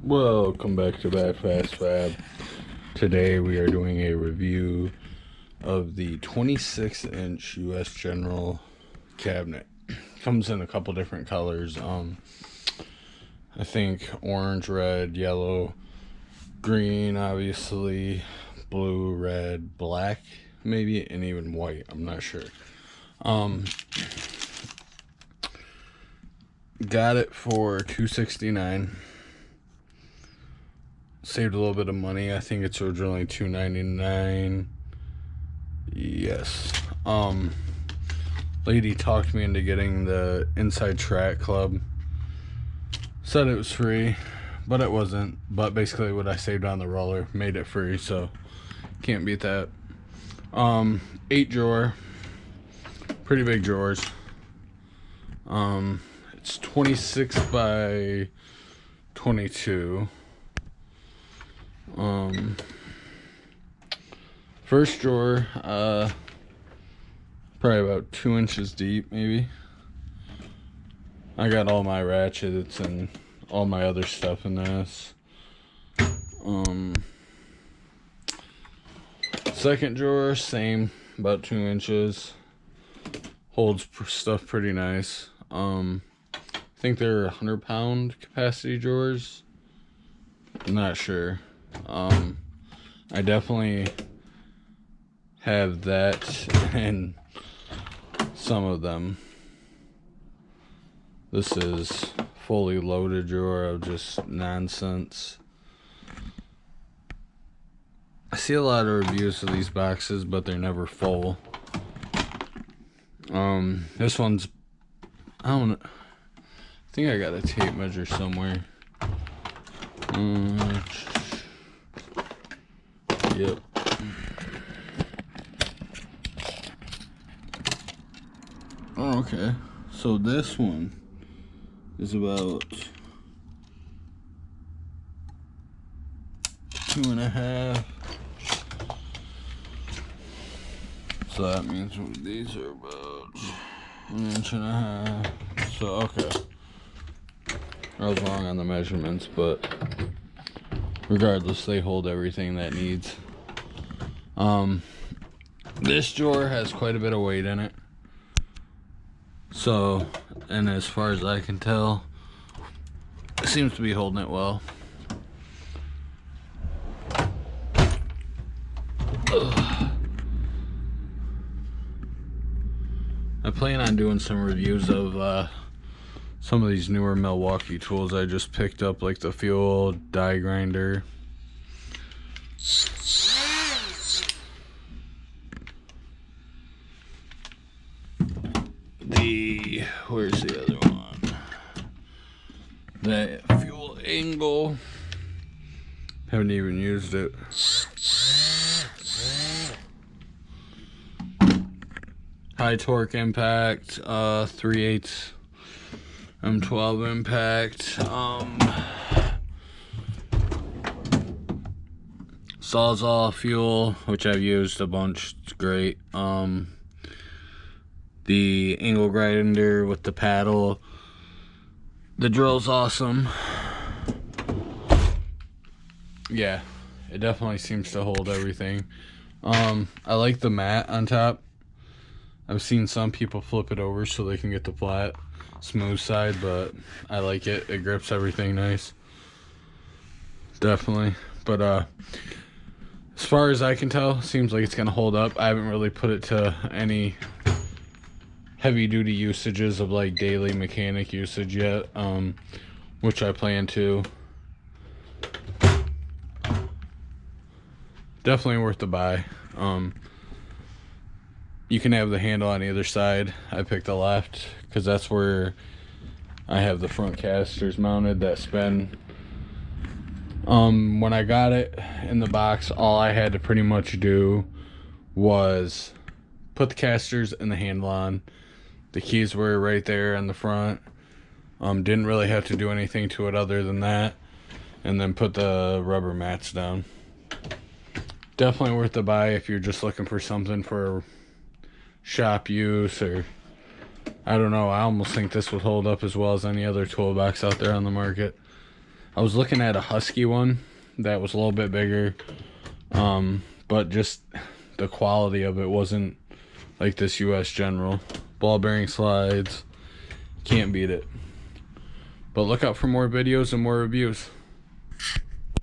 Welcome back to Bad Fast Fab. Today we are doing a review of the 26-inch US General cabinet. Comes in a couple different colors. I think orange, red, yellow, green, obviously, blue, red, black, maybe, and even white. I'm not sure. Got it for $269. Saved a little bit of money. I think it's originally $299. Yes. Lady talked me into getting the Inside Track Club. Said it was free, but it wasn't. But basically what I saved on the roller made it free, so can't beat that. 8 drawer. Pretty big drawers. It's 26 by 22. First drawer, probably about 2 inches deep, maybe. I got all my ratchets and all my other stuff in this. Second drawer, same, about 2 inches. Holds stuff pretty nice. I think they're 100-pound capacity drawers. I'm not sure. I definitely have that in some of them. This is fully loaded drawer of just nonsense. I see a lot of reviews of these boxes, but they're never full. This one's, I don't know, I think I got a tape measure somewhere. Yep. Oh, okay. So this one is about 2.5. So that means these are about 1.5 inches. So, okay. I was wrong on the measurements, but regardless, they hold everything that needs. This drawer has quite a bit of weight in it. So, and as far as I can tell, it seems to be holding it well. I plan on doing some reviews of some of these newer Milwaukee tools I just picked up, like the fuel die grinder. Where's the other one? That fuel angle. Haven't even used it. High torque impact, 3/8 M12 impact. Sawzall fuel, which I've used a bunch. It's great. The angle grinder with the paddle. The drill's awesome. Yeah, it definitely seems to hold everything. I like the mat on top. I've seen some people flip it over so they can get the flat, smooth side, but I like it. It grips everything nice. Definitely. But as far as I can tell, seems like it's gonna hold up. I haven't really put it to any heavy duty usages of like daily mechanic usage yet, which I plan to. Definitely worth the buy. You can have the handle on either side. I picked the left because that's where I have the front casters mounted that spin. When I got it in the box, all I had to pretty much do was put the casters and the handle on. The keys were right there in the front. Didn't really have to do anything to it other than that. And then put the rubber mats down. Definitely worth the buy if you're just looking for something for shop use, or I don't know. I almost think this would hold up as well as any other toolbox out there on the market. I was looking at a Husky one that was a little bit bigger, but just the quality of it wasn't like this US General. Ball bearing slides, can't beat it. But look out for more videos and more reviews.